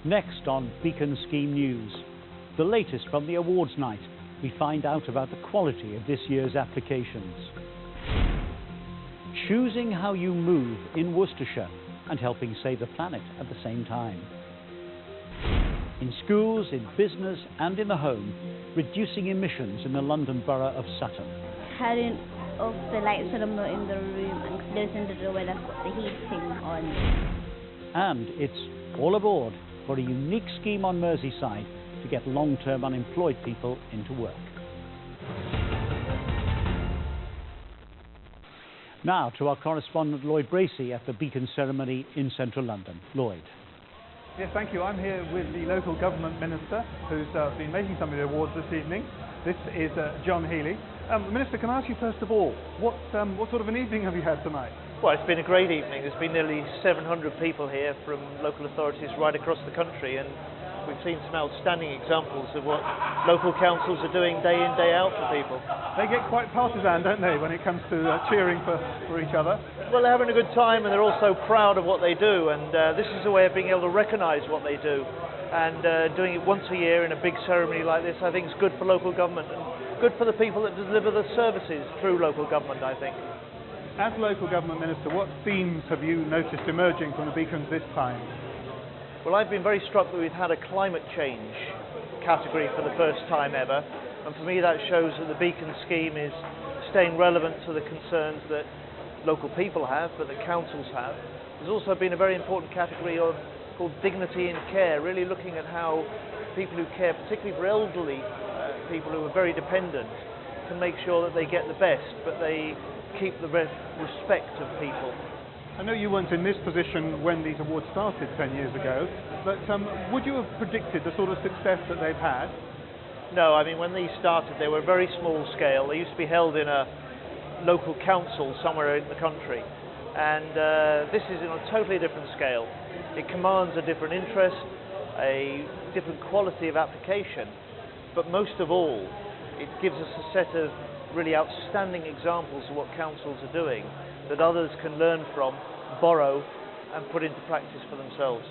Next on Beacon Scheme News, the latest from the awards night, we find out about the quality of this year's applications. Choosing how you move in Worcestershire and helping save the planet at the same time. In schools, in business and in the home, reducing emissions in the London Borough of Sutton. Turning off the lights when I'm not in the room and closing the door when I've got the heating on. And it's all aboard for a unique scheme on Merseyside to get long-term unemployed people into work. Now to our correspondent Lloyd Bracey at the Beacon ceremony in central London. Lloyd. Yes, thank you. I'm here with the local government minister who's been making some of the awards this evening. This is John Healey. Minister, can I ask you first of all, what sort of an evening have you had tonight? Well, it's been a great evening. There's been nearly 700 people here from local authorities right across the country, and we've seen some outstanding examples of what local councils are doing day in, day out for people. They get quite partisan, don't they, when it comes to cheering for each other? Well, they're having a good time, and they're also proud of what they do, and this is a way of being able to recognise what they do. And doing it once a year in a big ceremony like this, I think is good for local government and good for the people that deliver the services through local government, I think. As local government minister, what themes have you noticed emerging from the Beacons this time? Well, I've been very struck that we've had a climate change category for the first time ever, and for me that shows that the Beacon scheme is staying relevant to the concerns that local people have, but that councils have. There's also been a very important category called dignity in care, really looking at how people who care, particularly for elderly people who are very dependent, can make sure that they get the best, but they keep the respect of people. I know you weren't in this position when these awards started 10 years ago, but would you have predicted the sort of success that they've had? No, I mean, when these started, they were very small scale. They used to be held in a local council somewhere in the country, and this is in a totally different scale. It commands a different interest, a different quality of application, but most of all, it gives us a set of really outstanding examples of what councils are doing that others can learn from, borrow and put into practice for themselves.